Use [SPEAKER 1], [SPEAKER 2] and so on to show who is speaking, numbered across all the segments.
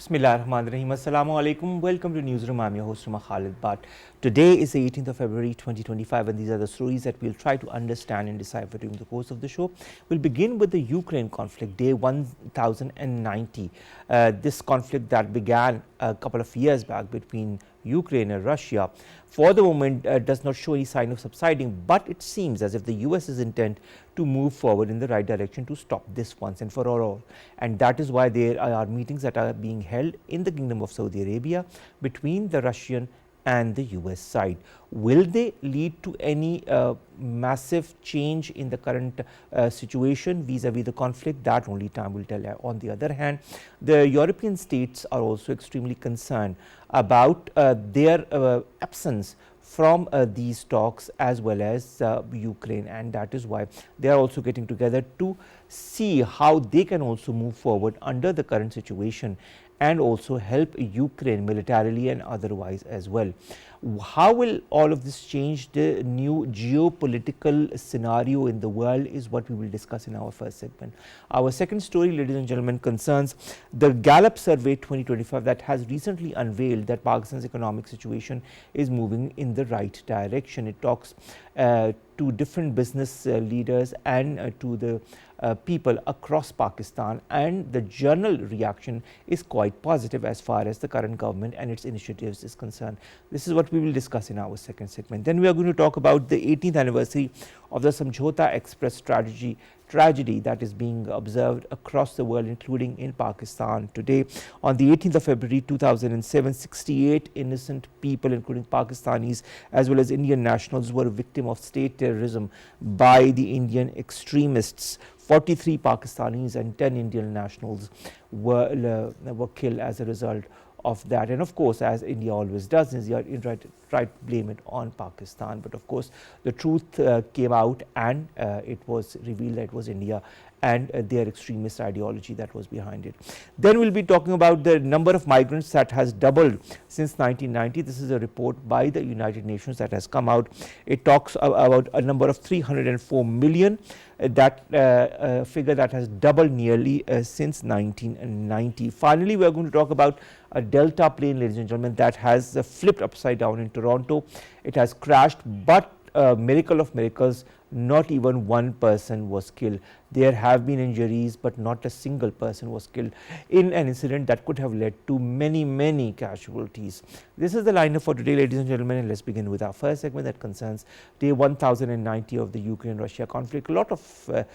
[SPEAKER 1] Bismillahirrahmanirrahim. Assalamu alaikum. Welcome to Newsroom. I'm your host, Khalid. But today is the 18th of February 2025, and these are the stories that we'll try to understand and decipher during the course of the show. We'll begin with the Ukraine conflict, day 1090. This conflict that began a couple of years back between Ukraine and Russia, for the moment does not show any sign of subsiding, but it seems as if the US is intent to move forward in the right direction to stop this once and for all. And that is why there are meetings that are being held in the Kingdom of Saudi Arabia between the Russian and the US side. Will they lead to any massive change in the current situation vis-a-vis the conflict? That only time will tell. On the other hand, the European states are also extremely concerned about their absence from these talks as well as Ukraine, and that is why they are also getting together to see how they can also move forward under the current situation and also help Ukraine militarily and otherwise as well. How will all of this change the new geopolitical scenario in the world is what we will discuss in our first segment. Our second story, ladies and gentlemen, concerns the Gallup survey 2025 that has recently unveiled that Pakistan's economic situation is moving in the right direction. It talks to different business leaders and to the people across Pakistan, and the general reaction is quite positive as far as the current government and its initiatives is concerned. This is what we will discuss in our second segment. Then we are going to talk about the 18th anniversary of the Samjhota Express tragedy that is being observed across the world, including in Pakistan today. On the 18th of February 2007, 68 innocent people, including Pakistanis as well as Indian nationals, were a victim of state terrorism by the Indian extremists. 43 Pakistanis and 10 Indian nationals were killed as a result of that. And of course, as India always does, is try to blame it on Pakistan. But of course, the truth came out, and it was revealed that it was India and their extremist ideology that was behind it. Then we'll be talking about the number of migrants that has doubled since 1990. This is a report by the United Nations that has come out. It talks about a number of 304 million, that figure that has doubled nearly since 1990. Finally, we are going to talk about a Delta plane, ladies and gentlemen, that has flipped upside down in Toronto. It has crashed, but miracle of miracles, not even one person was killed. There have been injuries, but not a single person was killed in an incident that could have led to many casualties. This is the lineup for today, ladies and gentlemen, and let's begin with our first segment that concerns day 1090 of the Ukraine-Russia conflict. A lot of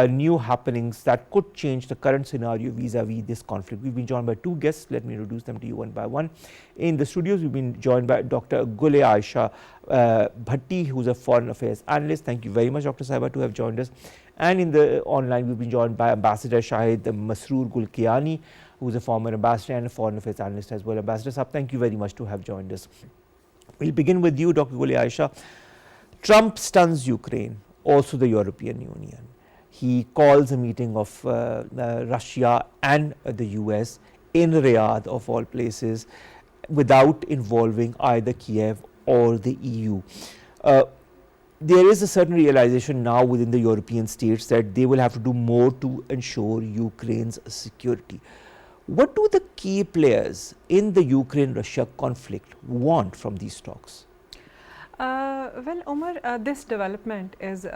[SPEAKER 1] new happenings that could change the current scenario vis-a-vis this conflict. We've been joined by two guests. Let me introduce them to you one by one. In the studios, we've been joined by Dr. Gul-i-Ayesha Bhatti, who's a foreign affairs analyst. Thank you very much, Dr. Saeed, to have joined us. And in the online, we've been joined by Ambassador Shahid, the Masroor Kiani, who is a former ambassador and a foreign affairs analyst as well. Ambassador Saab, thank you very much to have joined us. We'll begin with you, Dr. Gul-i-Ayesha. Trump stuns Ukraine, also the European Union. He calls a meeting of Russia and the US in Riyadh, of all places, without involving either Kiev or the EU. There is a certain realization now within the European states that they will have to do more to ensure Ukraine's security. What do the key players in the Ukraine-Russia conflict want from these talks?
[SPEAKER 2] Well, Omar, this development is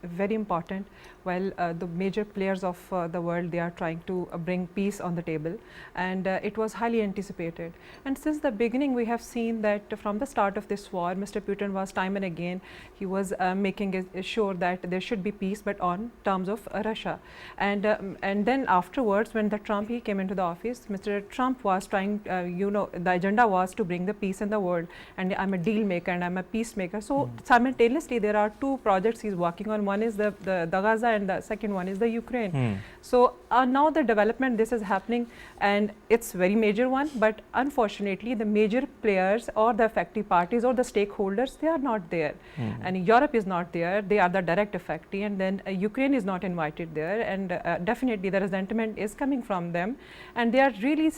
[SPEAKER 2] very important. While the major players of the world, they are trying to bring peace on the table, and it was highly anticipated. And since the beginning, we have seen that from the start of this war, Mr. Putin was time and again, he was making sure that there should be peace, but on terms of Russia. And then afterwards, when he came into the office, Mr. Trump was trying, the agenda was to bring the peace in the world, and I'm a deal maker and I'm a peacemaker. So simultaneously, there are two projects he's working on. One is the Gaza, and the second one is the Ukraine. So now the development, this is happening, and it's very major one, but unfortunately the major players or the affected parties or the stakeholders, they are not there. And Europe is not there, they are the direct affectee, and then Ukraine is not invited there, and definitely the resentment is coming from them, and they are really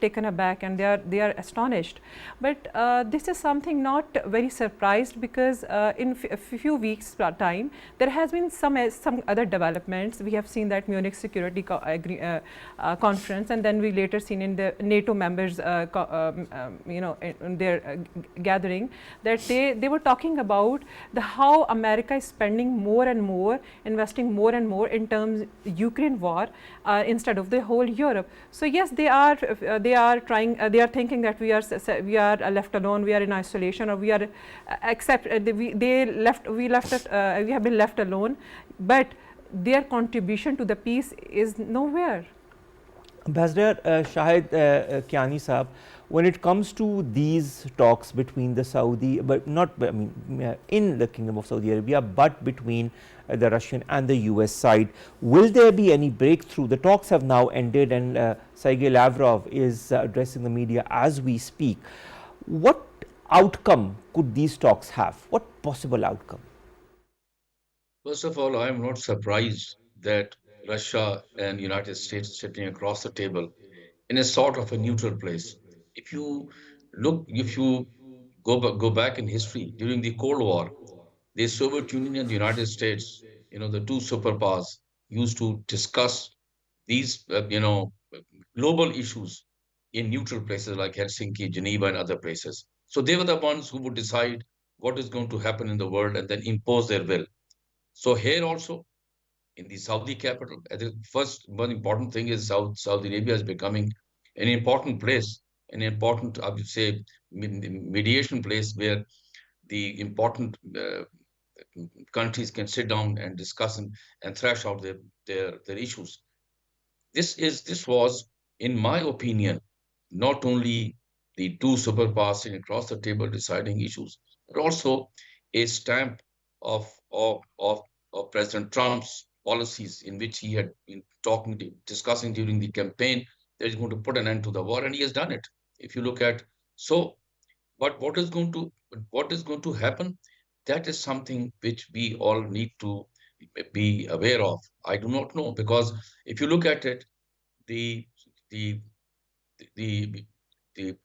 [SPEAKER 2] taken aback, and they are astonished. But this is something not very surprised because in a few weeks time there has been some other developments. We have seen that Munich Security Conference, and then we later seen in the NATO members in their gathering that they were talking about how America is spending more and more, investing more and more in terms Ukraine war instead of the whole Europe. So yes, they are trying. They are thinking that we are left alone, we are in isolation, or we are we have been left alone. But their contribution to the peace is nowhere.
[SPEAKER 1] Ambassador Shahid Kiani Saab, when it comes to these talks between the Saudi, but not, I mean, in the Kingdom of Saudi Arabia, but between the Russian and the US side, will there be any breakthrough? The talks have now ended, and Sergei Lavrov is addressing the media as we speak. What outcome could these talks have? What possible outcome?
[SPEAKER 3] First of all, I am not surprised that Russia and United States sitting across the table in a sort of a neutral place. If you if you go back in history during the Cold War, the Soviet Union and the United States, the two superpowers, used to discuss these, global issues in neutral places like Helsinki, Geneva, and other places. So they were the ones who would decide what is going to happen in the world and then impose their will. So here also, in the Saudi capital, I think first one important thing is Saudi Arabia is becoming an important place, an important, I would say, mediation place where the important countries can sit down and discuss and thrash out their issues. This was, in my opinion, not only the two superpowers sitting across the table deciding issues, but also a stamp of of President Trump's policies in which he had been discussing during the campaign that he's going to put an end to the war, and he has done it. If you look at so, but what is going to happen? That is something which we all need to be aware of. I do not know, because if you look at it, the the the the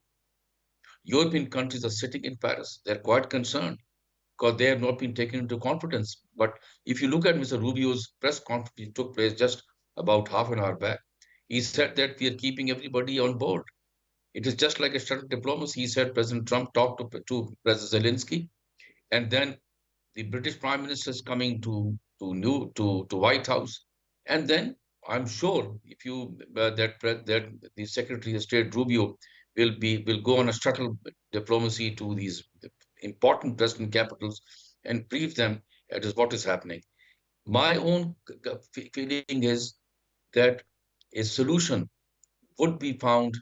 [SPEAKER 3] European countries are sitting in Paris. They're quite concerned because they have not been taken into confidence. But if you look at Mr. Rubio's press conference, which took place just about half an hour back, he said that we are keeping everybody on board. It is just like a shuttle diplomacy. He said President Trump talked to President Zelensky, and then the British Prime Minister is coming to White House, and then I'm sure if you that the Secretary of State Rubio will go on a shuttle diplomacy to these important Western capitals and brief them as what is happening. My own feeling is that a solution would be found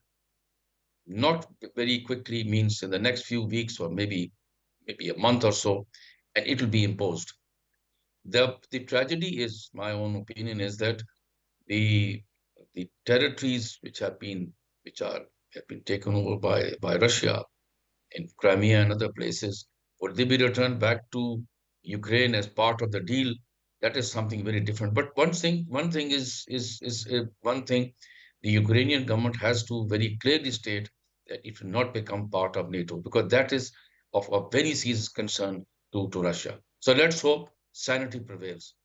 [SPEAKER 3] not very quickly, means in the next few weeks or maybe a month or so, and it will be imposed. The tragedy is, my own opinion, is that the the territories which have been taken over by Russia in Crimea and other places, would they be returned back to Ukraine as part of the deal? That is something very different. But one thing one thing the Ukrainian government has to very clearly state that it will not become part of NATO, because that is of a very serious concern to Russia. So let's hope sanity prevails.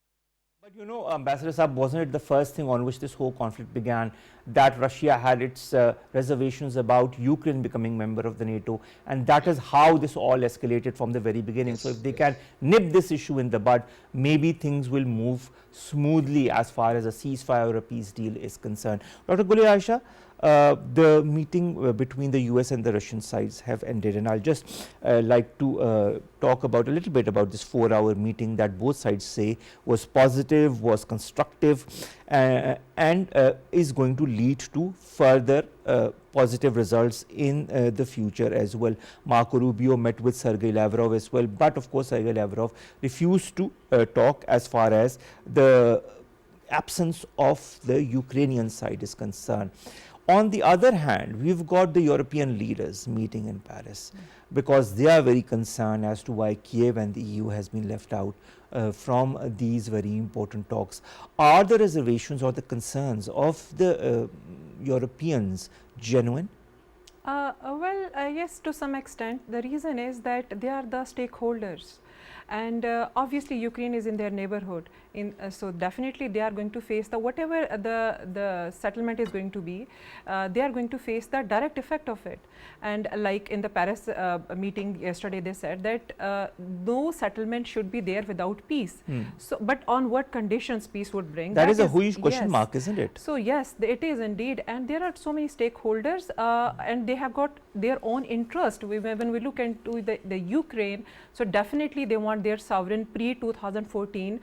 [SPEAKER 1] But you know, Ambassador Saab, wasn't it the first thing on which this whole conflict began, that Russia had its reservations about Ukraine becoming member of the NATO, and that is how this all escalated from the very beginning. So if they can nip this issue in the bud, maybe things will move smoothly as far as a ceasefire or a peace deal is concerned. Dr. Gul-i-Ayesha, the meeting between the US and the Russian sides have ended, and I'll just like to talk about a little bit about this 4-hour meeting that both sides say was positive, was constructive, and is going to lead to further positive results in the future as well. Marco Rubio met with Sergei Lavrov as well, but of course Sergei Lavrov refused to talk as far as the absence of the Ukrainian side is concerned. On the other hand, we've got the European leaders meeting in Paris because they are very concerned as to why Kiev and the EU has been left out from these very important talks. Are the reservations or the concerns of the Europeans genuine?
[SPEAKER 2] Yes, to some extent. The reason is that they are the stakeholders. And obviously Ukraine is in their neighborhood, so definitely they are going to face the whatever the settlement is going to be, they are going to face the direct effect of it. And like in the Paris meeting yesterday, they said that no settlement should be there without peace. So, but on what conditions peace would bring?
[SPEAKER 1] That is a huge question mark, isn't it?
[SPEAKER 2] So yes, it is indeed, and there are so many stakeholders, and they have got their own interest. When we look into the Ukraine, so definitely they want their sovereign pre-2014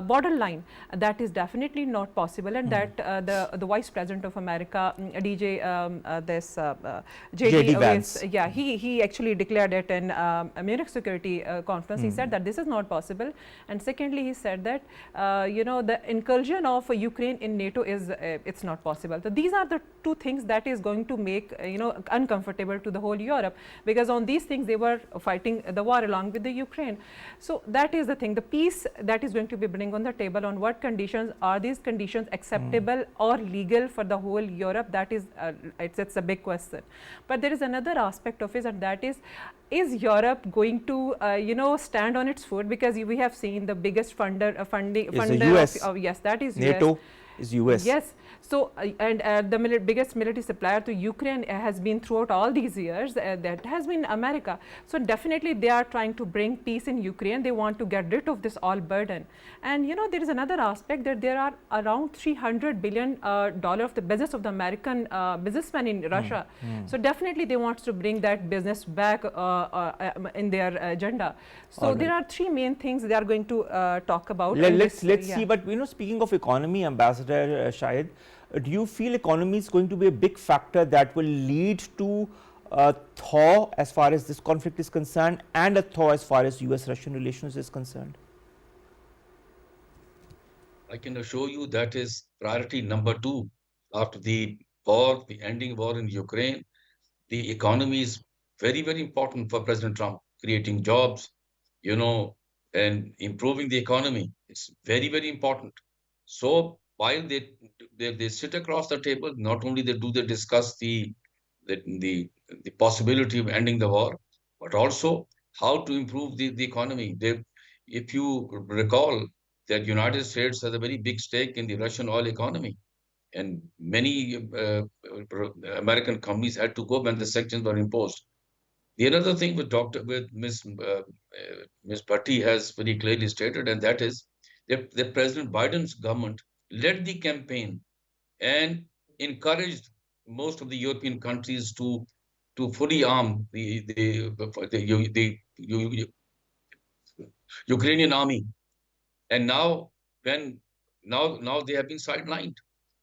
[SPEAKER 2] borderline. That is definitely not possible, and that the Vice President of America, JD
[SPEAKER 1] Vance,
[SPEAKER 2] yeah, he actually declared it in a Munich Security Conference. He said that this is not possible, and secondly, he said that the incursion of Ukraine in NATO is it's not possible. So these are the two things that is going to make uncomfortable to the whole Europe, because on these things they were fighting the war along with the Ukraine. So that is the thing, the peace that is going to be bring on the table. On what conditions are these conditions acceptable or legal for the whole Europe? That is it's a big question. But there is another aspect of it, and that is Europe going to stand on its foot? Because we have seen the biggest funder
[SPEAKER 1] US.
[SPEAKER 2] of yes, that is
[SPEAKER 1] NATO
[SPEAKER 2] US.
[SPEAKER 1] is US.
[SPEAKER 2] Yes. So, and the biggest military supplier to Ukraine has been throughout all these years, that has been America. So, definitely they are trying to bring peace in Ukraine. They want to get rid of this all burden. And there is another aspect, that there are around $300 billion of the business of the American businessmen in Russia. So, definitely they want to bring that business back in their agenda. So, there are three main things they are going to talk about.
[SPEAKER 1] Let's see. But speaking of economy, Ambassador Shahid, do you feel economy is going to be a big factor that will lead to a thaw as far as this conflict is concerned, and a thaw as far as US-Russian relations is concerned?
[SPEAKER 3] I can assure you that is priority number 2 after the war, the ending war in Ukraine. The economy is very, very important for President Trump, creating jobs, and improving the economy. It's very, very important. So while they sit across the table, not only they discuss the possibility of ending the war, but also how to improve the economy. If you recall, that United States has a very big stake in the Russian oil economy, and many American companies had to go when the sanctions were imposed. The another thing with Miss Bhatti has very clearly stated, and that is that President Biden's government led the campaign and encouraged most of the European countries to fully arm the Ukrainian army. And now they have been sidelined.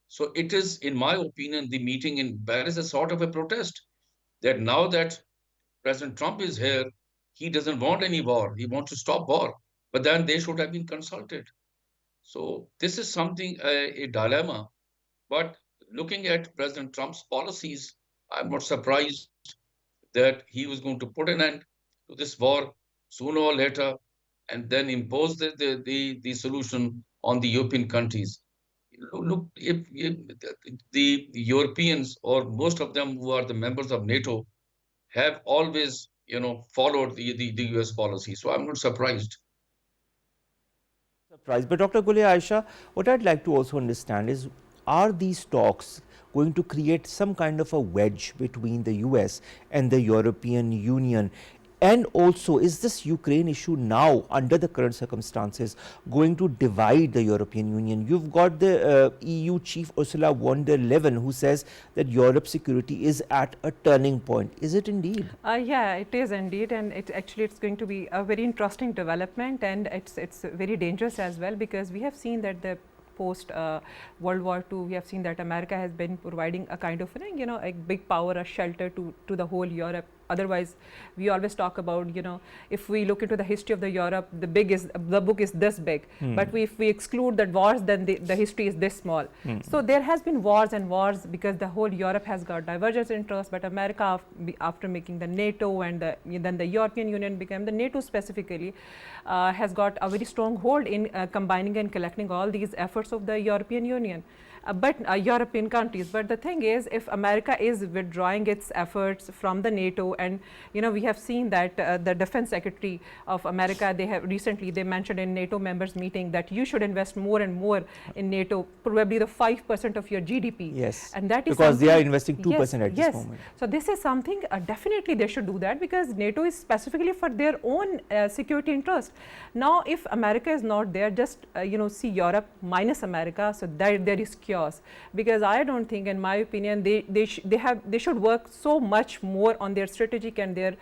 [SPEAKER 3] So it is, in my opinion, the meeting in Paris is sort of a protest, that now that President Trump is here, he doesn't want any war. He wants to stop war. But then they should have been consulted. So this is something, a dilemma. But looking at President Trump's policies, I'm not surprised that he was going to put an end to this war sooner or later, and then impose the solution on the European countries. Look, if the Europeans, or most of them who are the members of NATO, have always, followed the US policy. So I'm not surprised.
[SPEAKER 1] But Dr. Gul-i-Ayesha, what I'd like to also understand is, are these talks going to create some kind of a wedge between the US and the European Union? And also, is this Ukraine issue now, under the current circumstances, going to divide the European Union? You've got the EU chief Ursula von der Leyen, who says that Europe's security is at a turning point. Is it indeed?
[SPEAKER 2] Yeah, it is indeed, and it's going to be a very interesting development, and it's very dangerous as well, because we have seen that the post World War II, we have seen that America has been providing a kind of a big power, a shelter to the whole Europe. Otherwise, we always talk about, if we look into the history of the Europe, the book is this big. But if we exclude the wars, then the history is this small. So there has been wars and wars, because the whole Europe has got divergent interests. But America, after making the NATO, and then the European Union became the NATO specifically, has got a very strong hold in combining and collecting all these efforts of the European Union. but European countries. But the thing is, if America is withdrawing its efforts from the NATO, and we have seen that the Defense Secretary of America, they mentioned in NATO members meeting that you should invest more and more in NATO, probably the 5% of your GDP.
[SPEAKER 1] Yes,
[SPEAKER 2] and that is
[SPEAKER 1] because they are investing 2% at
[SPEAKER 2] yes.
[SPEAKER 1] this moment.
[SPEAKER 2] So this is something definitely they should do that, because NATO is specifically for their own security interest. Now, if America is not there, just see Europe minus America, so there is chaos. Because I don't think, in my opinion, they should work so much more on their strategic and their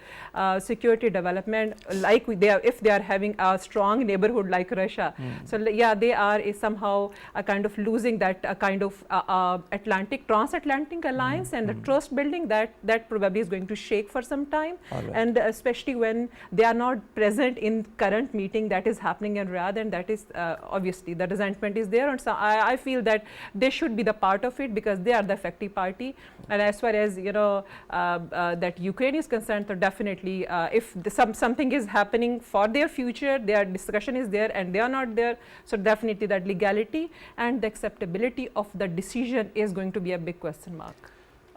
[SPEAKER 2] security development, like if they are having a strong neighborhood like Russia. So yeah, they are somehow a kind of losing that kind of transatlantic alliance, and the trust building that probably is going to shake for some time. And especially when they are not present in current meeting that is happening in Riyadh, and that is obviously the resentment is there. And so I feel that they should be the part of it, because they are the effective party. And as far as that Ukraine is concerned, so definitely if something is happening for their future, their discussion is there and they are not there, so definitely that legality and the acceptability of the decision is going to be a big question mark.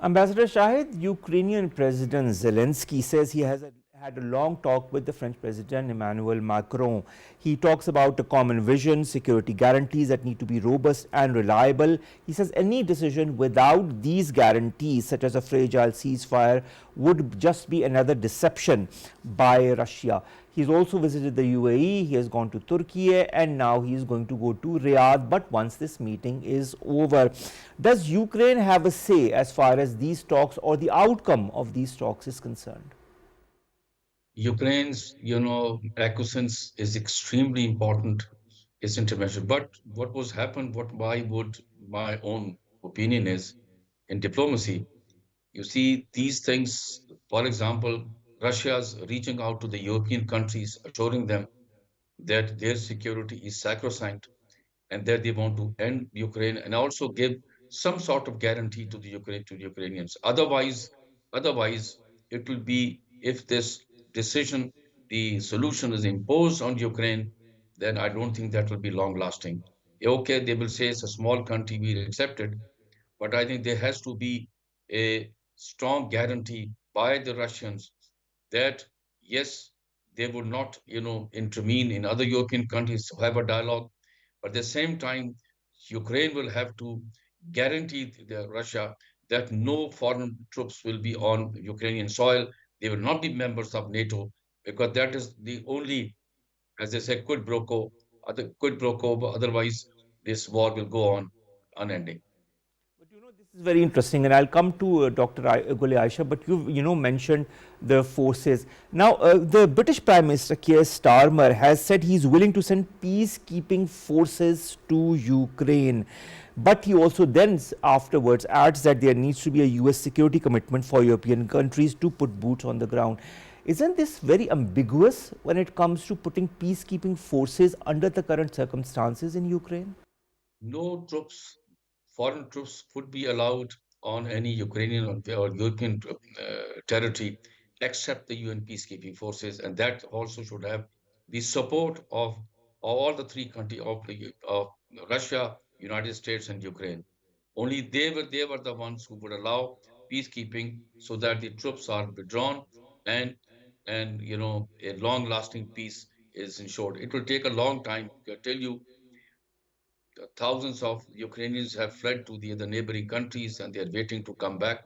[SPEAKER 1] Ambassador Shahid, Ukrainian President Zelensky says he has had a long talk with the French President Emmanuel Macron. He talks about a common vision, security guarantees that need to be robust and reliable. He says any decision without these guarantees, such as a fragile ceasefire, would just be another deception by Russia. He's also visited the UAE, he has gone to Turkey, and now he is going to go to Riyadh, but once this meeting is over. Does Ukraine have a say as far as these talks or the outcome of these talks is concerned?
[SPEAKER 3] Ukraine's, acquiescence is extremely important. Its intervention. But why would my own opinion is in diplomacy, you see these things, for example, Russia's reaching out to the European countries, assuring them that their security is sacrosanct and that they want to end Ukraine and also give some sort of guarantee to the Ukrainians. Otherwise, it will be if this decision, the solution is imposed on Ukraine, then I don't think that will be long lasting. Okay, they will say it's a small country, we'll accept it, but I think there has to be a strong guarantee by the Russians that yes, they would not, intervene in other European countries to have a dialogue. But at the same time, Ukraine will have to guarantee Russia that no foreign troops will be on Ukrainian soil. They will not be members of NATO, because that is the only, as they say, quid pro quo. Otherwise, this war will go on unending.
[SPEAKER 1] But this is very interesting, and I'll come to Dr. Gul-i-Ayesha, but you've mentioned the forces. Now, the British Prime Minister Keir Starmer has said he's willing to send peacekeeping forces to Ukraine. But he also then afterwards adds that there needs to be a US security commitment for European countries to put boots on the ground. Isn't this very ambiguous when it comes to putting peacekeeping forces under the current circumstances in Ukraine?
[SPEAKER 3] No foreign troops would be allowed on any Ukrainian or European territory except the UN peacekeeping forces, and that also should have the support of all the three countries of Russia, United States, and Ukraine. Only they were the ones who would allow peacekeeping so that the troops are withdrawn and a long-lasting peace is ensured. It will take a long time. I tell you, thousands of Ukrainians have fled to the neighboring countries and they are waiting to come back.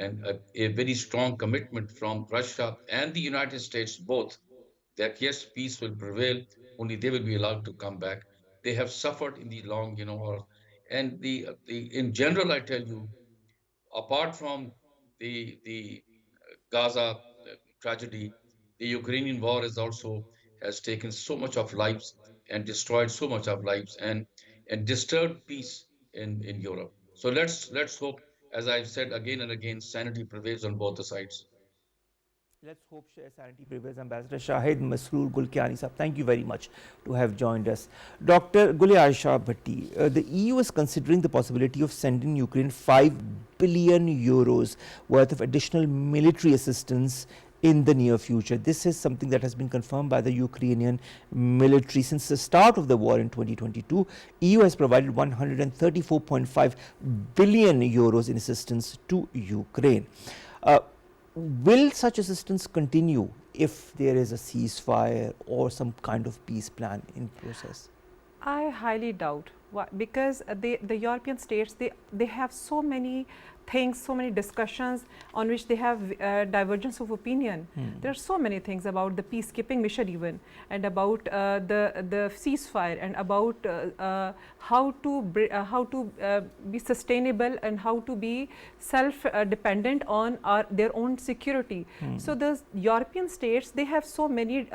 [SPEAKER 3] And a very strong commitment from Russia and the United States both that yes, peace will prevail, only they will be allowed to come back. They have suffered in the long, and the in general, I tell you, apart from the Gaza tragedy, the Ukrainian war has taken so much of lives and destroyed so much of lives and disturbed peace in Europe. So let's hope, as I've said again and again, sanity prevails on both the sides.
[SPEAKER 1] Let's hope sanity prevails. Ambassador Shahid, Masroor, Kiani sahab, thank you very much to have joined us. Dr. Gul-i-Ayesha Bhatti, the EU is considering the possibility of sending Ukraine €5 billion worth of additional military assistance in the near future. This is something that has been confirmed by the Ukrainian military since the start of the war in 2022. EU has provided 134.5 billion euros in assistance to Ukraine. Will such assistance continue if there is a ceasefire or some kind of peace plan in process?
[SPEAKER 2] I highly doubt. Why? Because the European states, they have so many things, so many discussions on which they have divergence of opinion. There are so many things about the peacekeeping mission even, and about the ceasefire, and about how to be sustainable and how to be self-dependent on their own security. So the European states, they have so many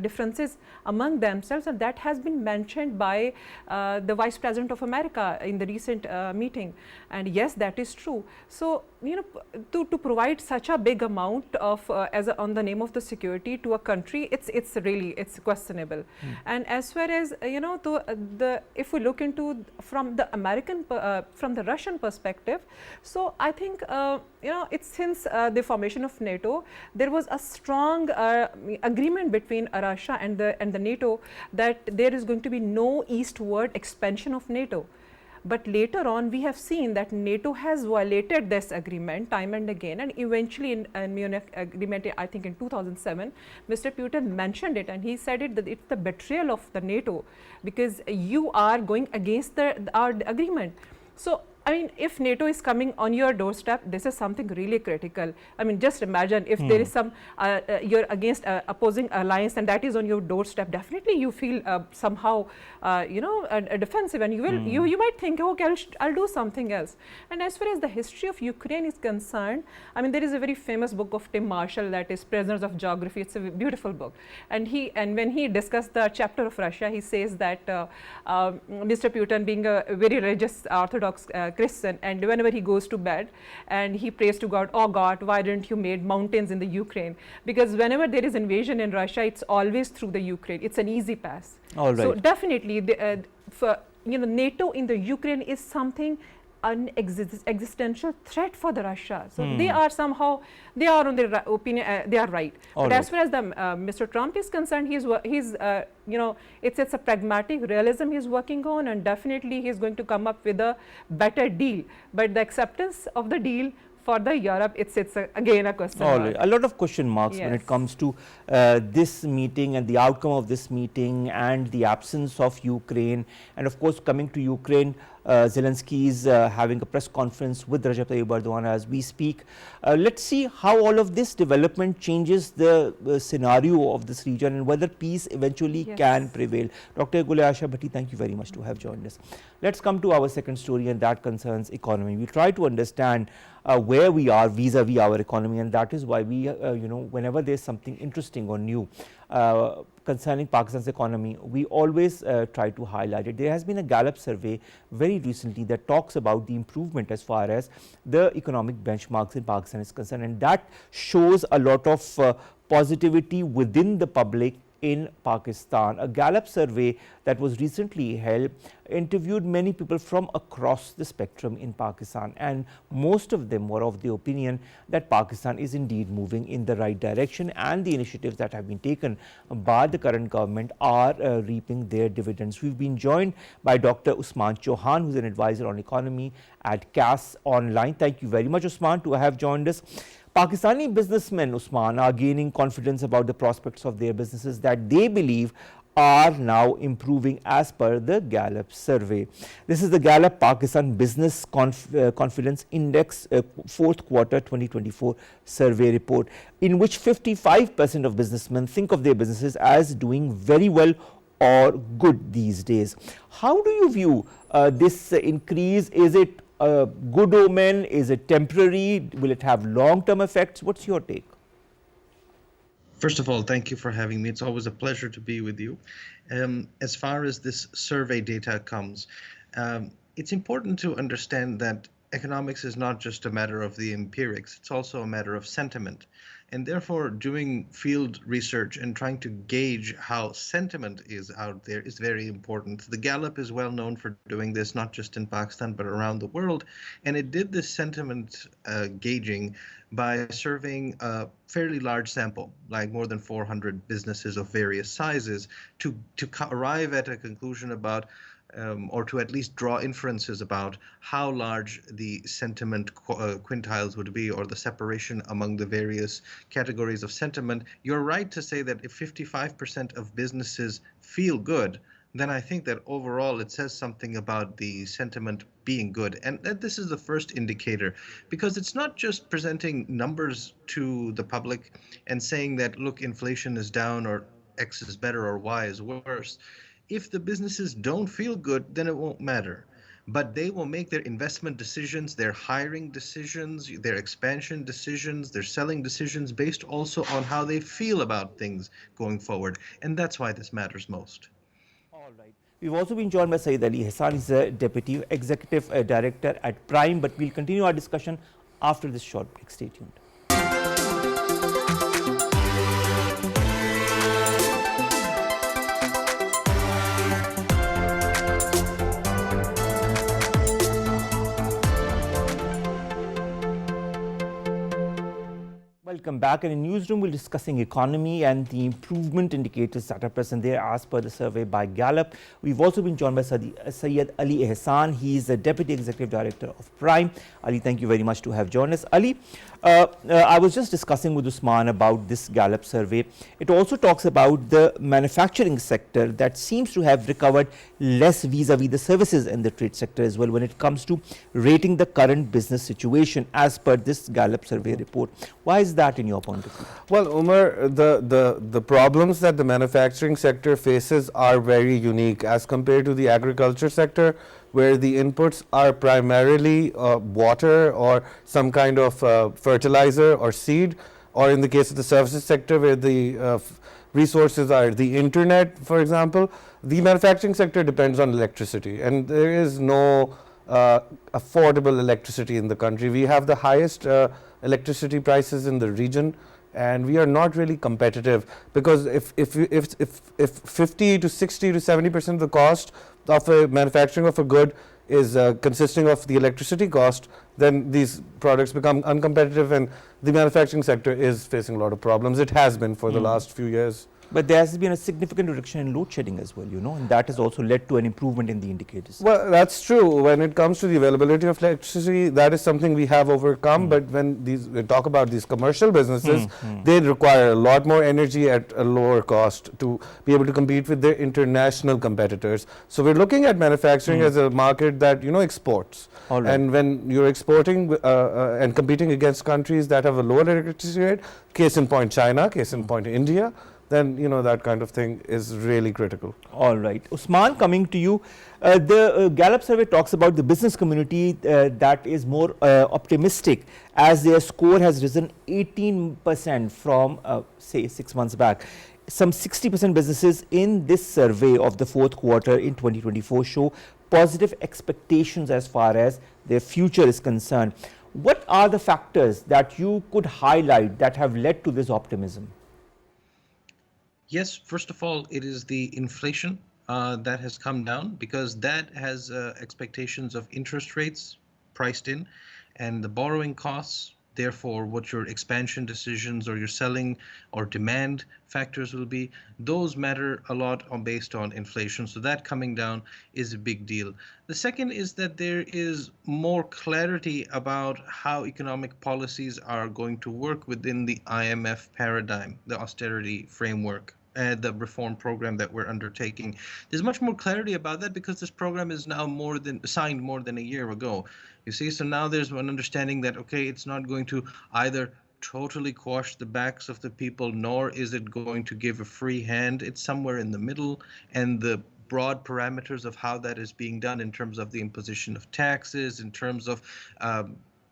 [SPEAKER 2] differences among themselves, and that has been mentioned by the Vice President of America in the recent meeting. And yes, that is true. So, you know, to provide such a big amount of on the name of the security to a country, it's really questionable. And as far as you know, if we look into from the Russian perspective, so I think you know, it's since the formation of NATO, there was a strong agreement between Russia and the NATO that there is going to be no eastward expansion of NATO. But later on, we have seen that NATO has violated this agreement time and again, and eventually in Munich agreement, I think in 2007, Mr. Putin mentioned it, and he said that it's the betrayal of the NATO because you are going against our agreement. So, I mean, if NATO is coming on your doorstep, this is something really critical. I mean, just imagine if there is some, you're against opposing alliance and that is on your doorstep, definitely you feel somehow, you know, defensive, and you might think, okay, I'll do something else. And as far as the history of Ukraine is concerned, I mean, there is a very famous book of Tim Marshall that is Prisoners of Geography. It's a beautiful book. And when he discussed the chapter of Russia, he says that Mr. Putin, being a very religious Orthodox Christian, and whenever he goes to bed and he prays to God, oh God, why didn't you made mountains in the Ukraine? Because whenever there is invasion in Russia, it's always through the Ukraine. It's an easy pass.
[SPEAKER 1] All right.
[SPEAKER 2] So definitely, for you know, NATO in the Ukraine is something an existential threat for the Russia. So they are somehow, they are on their opinion, they are right. But as far as the Mr. Trump is concerned, he's you know, it's a pragmatic realism he's working on, and definitely he's going to come up with a better deal. But the acceptance of the deal for the Europe, it's again a question mark.
[SPEAKER 1] A lot of question marks when it comes to this meeting and the outcome of this meeting and the absence of Ukraine. And of course, coming to Ukraine, Zelensky is having a press conference with Recep Tayyip Erdogan as we speak. Let's see how all of this development changes the scenario of this region and whether peace eventually can prevail. Dr. Gul-i-Ayesha Bhatti, thank you very much to have joined us. Let's come to our second story, and that concerns economy. We try to understand where we are vis-a-vis our economy, and that is why we, you know, whenever there's something interesting or new concerning Pakistan's economy, we always try to highlight it. There has been a Gallup survey very recently that talks about the improvement as far as the economic benchmarks in Pakistan is concerned, and that shows a lot of positivity within the public in Pakistan. A Gallup survey that was recently held interviewed many people from across the spectrum in Pakistan, and most of them were of the opinion that Pakistan is indeed moving in the right direction, and the initiatives that have been taken by the current government are reaping their dividends. We've been joined by Dr. Usman Chohan, who's an advisor on economy at CAS Online. Thank you very much, Usman, to have joined us. Pakistani businessmen, Usman, are gaining confidence about the prospects of their businesses that they believe are now improving as per the Gallup survey. This is the Gallup Pakistan Business Confidence Index fourth quarter 2024 survey report, in which 55% of businessmen think of their businesses as doing very well or good these days. How do you view this increase? Is it a good omen? Is it temporary? Will it have long-term effects? What's your take?
[SPEAKER 4] First of all, thank you for having me. It's always a pleasure to be with you. As far as this survey data comes, it's important to understand that economics is not just a matter of the empirics, it's also a matter of sentiment. And therefore, doing field research and trying to gauge how sentiment is out there is very important. The Gallup is well known for doing this, not just in Pakistan, but around the world. And it did this sentiment gauging by surveying a fairly large sample, like more than 400 businesses of various sizes, to arrive at a conclusion about or to at least draw inferences about how large the sentiment quintiles would be, or the separation among the various categories of sentiment. You're right to say that if 55% of businesses feel good, then I think that overall it says something about the sentiment being good. And this is the first indicator, because it's not just presenting numbers to the public and saying that, look, inflation is down, or X is better, or Y is worse. If the businesses don't feel good, then it won't matter. But they will make their investment decisions, their hiring decisions, their expansion decisions, their selling decisions based also on how they feel about things going forward. And that's why this matters most.
[SPEAKER 1] All right. We've also been joined by Syed Ali. Ehsan is a Deputy Executive Director at Prime, but we'll continue our discussion after this short break. Stay tuned. Welcome back. And in Newsroom, we're discussing economy and the improvement indicators that are present there as per the survey by Gallup. We've also been joined by Syed Ali Ehsan. He is the Deputy Executive Director of Prime. Ali, thank you very much to have joined us. Ali, I was just discussing with Usman about this Gallup survey. It also talks about the manufacturing sector that seems to have recovered less vis-a-vis the services and the trade sector as well when it comes to rating the current business situation as per this Gallup survey report. Why is that in your point of view?
[SPEAKER 5] Well, Omar, the problems that the manufacturing sector faces are very unique as compared to the agriculture sector, where the inputs are primarily water or some kind of fertilizer or seed, or in the case of the services sector, where the resources are the internet, for example. The manufacturing sector depends on electricity, and there is no affordable electricity in the country. We have the highest electricity prices in the region, and we are not really competitive, because if 50 to 60 to 70% of the cost of a manufacturing of a good is consisting of the electricity cost, then these products become uncompetitive, and the manufacturing sector is facing a lot of problems. It has been for the last few years.
[SPEAKER 1] But there has been a significant reduction in load shedding as well, and that has also led to an improvement in the indicators.
[SPEAKER 5] Well, that's true. When it comes to the availability of electricity, that is something we have overcome. But when we talk about these commercial businesses, they require a lot more energy at a lower cost to be able to compete with their international competitors. So we're looking at manufacturing as a market that exports.
[SPEAKER 1] Right.
[SPEAKER 5] And when you're exporting and competing against countries that have a lower electricity rate, case in point China, case in point India, then that kind of thing is really critical.
[SPEAKER 1] All right. Usman, coming to you, the Gallup survey talks about the business community that is more optimistic, as their score has risen 18% from say 6 months back. Some 60% businesses in this survey of the fourth quarter in 2024 show positive expectations as far as their future is concerned. What are the factors that you could highlight that have led to this optimism?
[SPEAKER 4] Yes, first of all, it is the inflation that has come down, because that has expectations of interest rates priced in, and the borrowing costs. Therefore, what your expansion decisions or your selling or demand factors will be, those matter a lot based on inflation. So that coming down is a big deal. The second is that there is more clarity about how economic policies are going to work within the IMF paradigm, the austerity framework. The reform program that we're undertaking. There's much more clarity about that, because this program is now signed more than a year ago. You see, so now there's one understanding that, okay, it's not going to either totally quash the backs of the people, nor is it going to give a free hand. It's somewhere in the middle, and the broad parameters of how that is being done in terms of the imposition of taxes, in terms of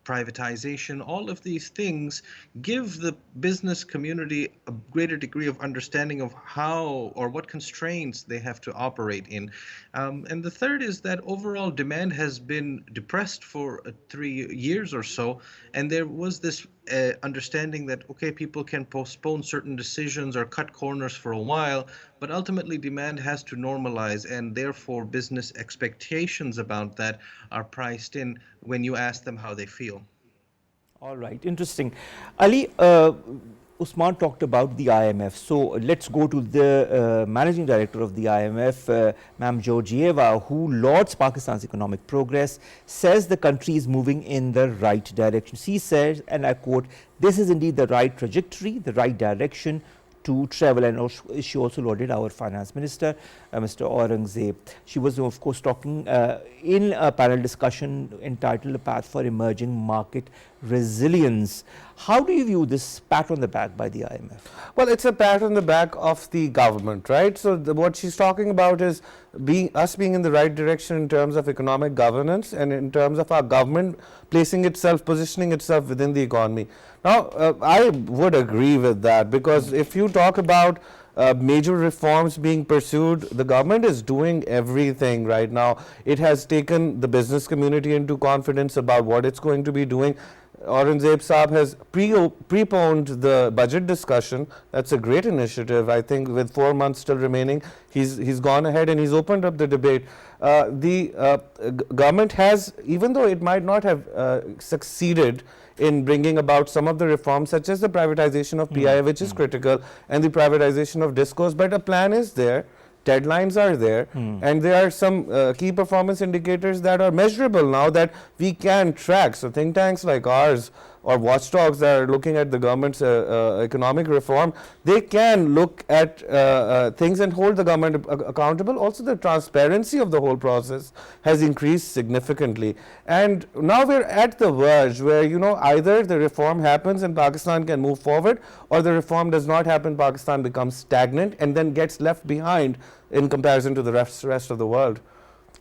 [SPEAKER 4] privatization, all of these things give the business community a greater degree of understanding of how or what constraints they have to operate in. And the third is that overall demand has been depressed for 3 years or so, and there was this understanding that, okay, people can postpone certain decisions or cut corners for a while, but ultimately demand has to normalize, and therefore business expectations about that are priced in when you ask them how they feel.
[SPEAKER 1] All right, interesting. Ali, Usman talked about the IMF. So let's go to the managing director of the IMF, Ma'am Georgieva, who lauds Pakistan's economic progress, says the country is moving in the right direction. She says, and I quote, "This is indeed the right trajectory, the right direction to travel." And she also lauded our finance minister, Mr. Aurangzeb. She was, of course, talking in a panel discussion entitled "A Path for Emerging Market Resilience." How do you view this pat on the back by the IMF?
[SPEAKER 5] Well, it's a pat on the back of the government, right? So what she's talking about is us being in the right direction in terms of economic governance and in terms of our government placing itself, positioning itself within the economy. Now, I would agree with that, because if you talk about major reforms being pursued, the government is doing everything right now. It has taken the business community into confidence about what it's going to be doing. Aurangzeb Saab has preponed the budget discussion. That's a great initiative. I think with 4 months still remaining, he's gone ahead and he's opened up the debate. The government has, even though it might not have succeeded in bringing about some of the reforms, such as the privatization of PI, which is critical, and the privatization of discos, but a plan is there. Deadlines are there, and there are some key performance indicators that are measurable now that we can track. So think tanks like ours or watchdogs that are looking at the government's economic reform, they can look at things and hold the government accountable. Also, the transparency of the whole process has increased significantly. And now we're at the verge where, you know, either the reform happens and Pakistan can move forward, or the reform does not happen, Pakistan becomes stagnant and then gets left behind in comparison to the rest of the world.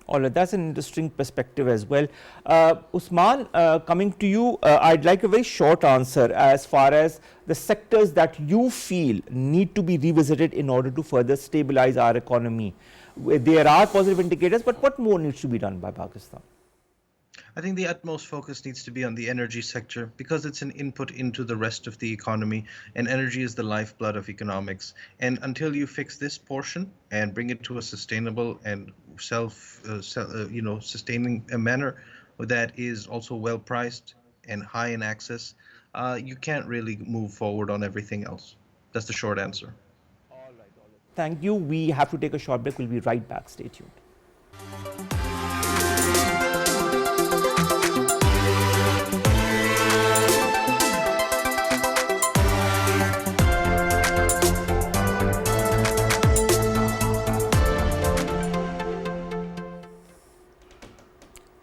[SPEAKER 1] All right, that's an interesting perspective as well. Usman, coming to you, I'd like a very short answer as far as the sectors that you feel need to be revisited in order to further stabilize our economy. There are positive indicators, but what more needs to be done by Pakistan?
[SPEAKER 4] I think the utmost focus needs to be on the energy sector, because it's an input into the rest of the economy, and energy is the lifeblood of economics. And until you fix this portion and bring it to a sustainable and sustaining manner that is also well priced and high in access, you can't really move forward on everything else. That's the short answer.
[SPEAKER 1] All right. Thank you. We have to take a short break. We'll be right back. Stay tuned.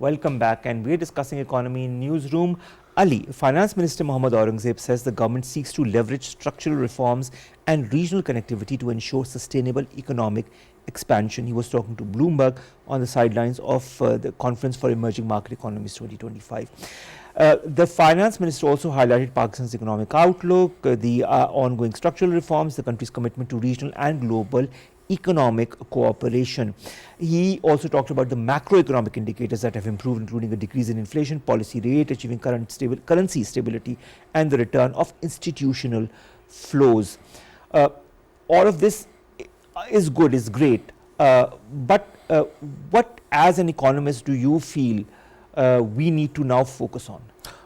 [SPEAKER 1] Welcome back, and we're discussing economy in Newsroom. Ali, Finance Minister Mohammad Aurangzeb says the government seeks to leverage structural reforms and regional connectivity to ensure sustainable economic expansion. He was talking to Bloomberg on the sidelines of the Conference for Emerging Market Economies 2025. The Finance Minister also highlighted Pakistan's economic outlook, the ongoing structural reforms, the country's commitment to regional and global economic cooperation. He also talked about the macroeconomic indicators that have improved, including a decrease in inflation, policy rate, achieving currency stability, and the return of institutional flows. All of this is good, is great, but what, as an economist, do you feel we need to now focus on?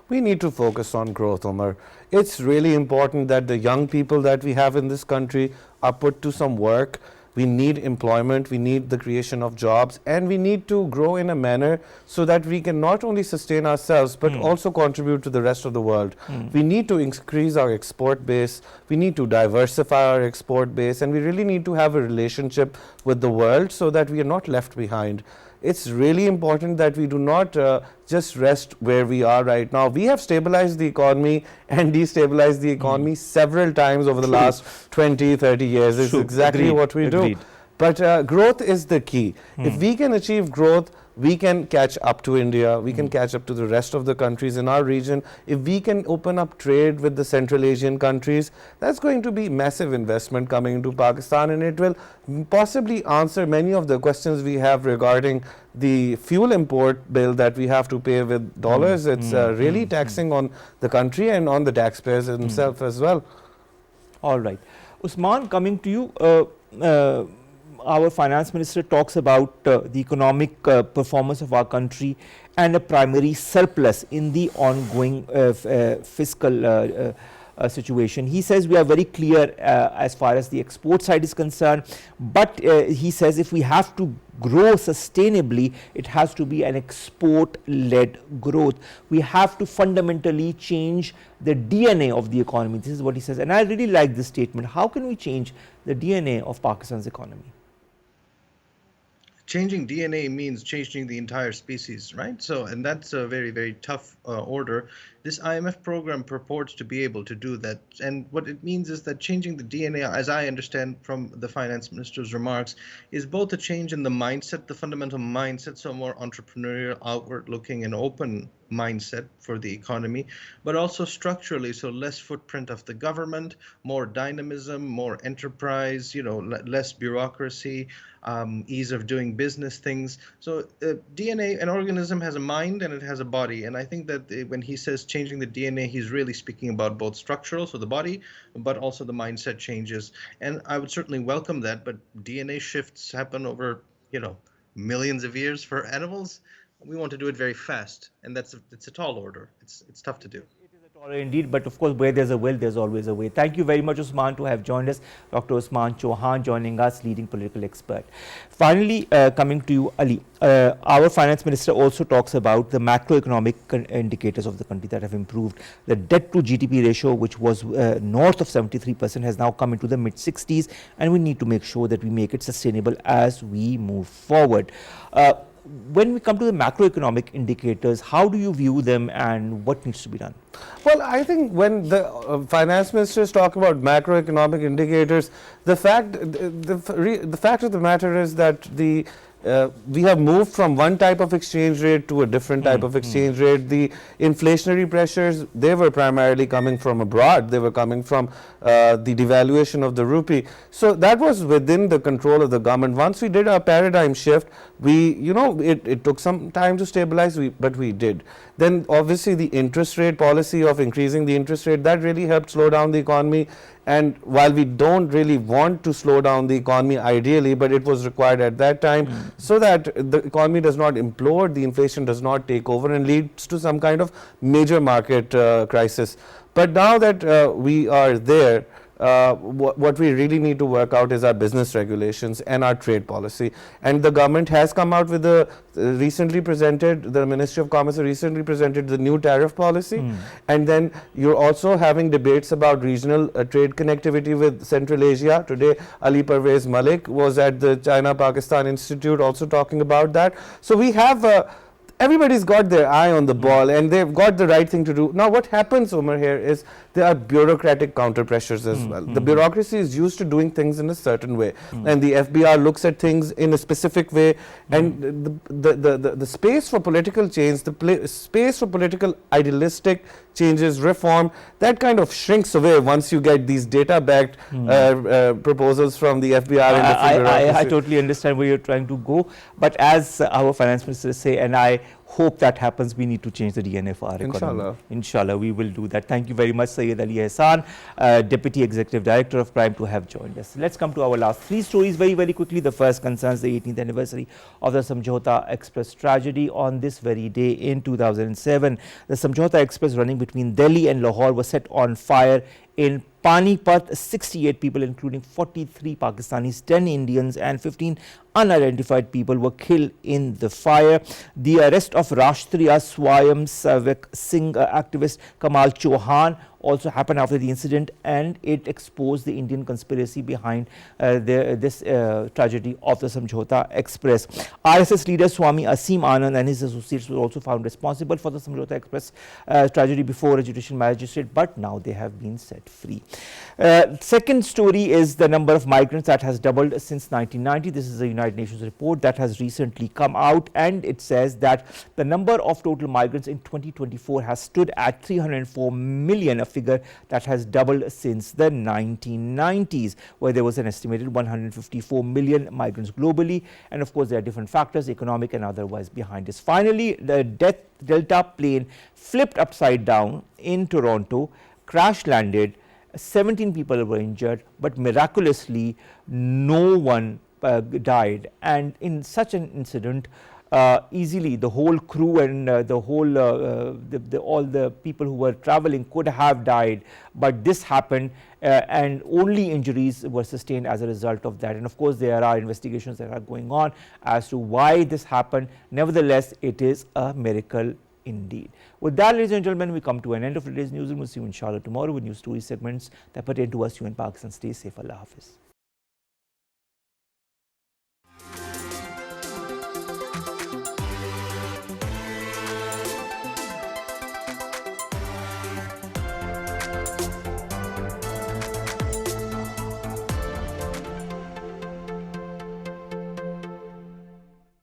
[SPEAKER 5] We need to focus on growth, Omar. It's really important that the young people that we have in this country are put to some work. We need employment, we need the creation of jobs, and we need to grow in a manner so that we can not only sustain ourselves but also contribute to the rest of the world. We need to increase our export base, we need to diversify our export base, and we really need to have a relationship with the world so that we are not left behind. It's really important that we do not just rest where we are right now. We have stabilized the economy and destabilized the economy several times over the last 20, 30 years. It's exactly what we do. But growth is the key. If we can achieve growth, we can catch up to India, we can catch up to the rest of the countries in our region. If we can open up trade with the Central Asian countries, that's going to be massive investment coming into Pakistan, and it will possibly answer many of the questions we have regarding the fuel import bill that we have to pay with dollars. It's really taxing on the country and on the taxpayers themselves as well.
[SPEAKER 1] All right. Usman, coming to you, our finance minister talks about the economic performance of our country and a primary surplus in the ongoing fiscal situation. He says we are very clear as far as the export side is concerned, but he says if we have to grow sustainably, it has to be an export-led growth. We have to fundamentally change the DNA of the economy. This is what he says, and I really like this statement. How can we change the DNA of Pakistan's economy?
[SPEAKER 4] Changing DNA means changing the entire species, right? So, and that's a very, very tough order. This IMF program purports to be able to do that. And what it means is that changing the DNA, as I understand from the finance minister's remarks, is both a change in the mindset, the fundamental mindset, so more entrepreneurial, outward looking and open mindset for the economy, but also structurally, so less footprint of the government, more dynamism, more enterprise, less bureaucracy, ease of doing business things. So DNA, an organism has a mind and it has a body. And I think that when he says changing the DNA, he's really speaking about both structural, so the body, but also the mindset changes. And I would certainly welcome that, but DNA shifts happen over, millions of years for animals. We want to do it very fast, and it's a tall order. It's tough to do.
[SPEAKER 1] It is a tall order indeed, but of course, where there's a will, there's always a way. Thank you very much, Usman, to have joined us. Dr. Usman Chohan joining us, leading political expert. Finally, coming to you, Ali, our finance minister also talks about the macroeconomic indicators of the country that have improved. The debt to GDP ratio, which was north of 73%, has now come into the mid 60s, and we need to make sure that we make it sustainable as we move forward. When we come to the macroeconomic indicators, how do you view them and what needs to be done?
[SPEAKER 5] Well, I think when the finance ministers talk about macroeconomic indicators, the fact of the matter is that we have moved from one type of exchange rate to a different type of exchange rate. The inflationary pressures, they were primarily coming from abroad. They were coming from the devaluation of the rupee. So that was within the control of the government. Once we did our paradigm shift, it took some time to stabilize, but we did. Then obviously the interest rate policy of increasing the interest rate, that really helped slow down the economy. And while we don't really want to slow down the economy ideally, but it was required at that time so that the economy does not implode, the inflation does not take over and leads to some kind of major market crisis. But now that we are there, what we really need to work out is our business regulations and our trade policy. And the government has come out with the Ministry of Commerce recently presented the new tariff policy. And then you're also having debates about regional trade connectivity with Central Asia. Today, Ali Parvez Malik was at the China-Pakistan Institute also talking about that. So we have everybody's got their eye on the ball and they've got the right thing to do. Now what happens, Omar, here is there are bureaucratic counter pressures as well. The bureaucracy is used to doing things in a certain way and the FBR looks at things in a specific way, and the space for political change, the space for political idealistic changes, reform, that kind of shrinks away once you get these data-backed proposals from the FBR and different bureaucracy.
[SPEAKER 1] I totally understand where you're trying to go, but as our finance minister say, and I hope that happens, we need to change the DNA for our economy. Inshallah, we will do that. Thank you very much, Syed Ali Ehsan, Deputy Executive Director of Prime, to have joined us. Let's come to our last three stories very, very quickly. The first concerns the 18th anniversary of the Samjhauta Express tragedy. On this very day in 2007, the Samjhauta Express running between Delhi and Lahore was set on fire in Panipat. 68 people, including 43 Pakistanis, 10 Indians and 15 unidentified people were killed in the fire. The arrest of Rashtriya Swayam Sevak Singh activist Kamal Chohan also happened after the incident, and it exposed the Indian conspiracy behind this tragedy of the Samjhauta Express. RSS leader Swami Asim Anand and his associates were also found responsible for the Samjhauta Express tragedy before a judicial magistrate, but now they have been set free. Second story is the number of migrants that has doubled since 1990. This is a United Nations report that has recently come out, and it says that the number of total migrants in 2024 has stood at 304 million, a figure that has doubled since the 1990s, where there was an estimated 154 million migrants globally. And of course, there are different factors, economic and otherwise, behind this. Finally, the Delta plane flipped upside down in Toronto, crash landed. 17 people were injured, but miraculously no one died. And in such an incident, easily the whole crew and the whole all the people who were traveling could have died, but this happened, and only injuries were sustained as a result of that. And of course, there are investigations that are going on as to why this happened. Nevertheless, it is a miracle indeed. With that, ladies and gentlemen, we come to an end of today's newsroom. We'll see you inshallah tomorrow with new story segments that pertain to us, you in Pakistan. Stay safe. Allah Hafiz.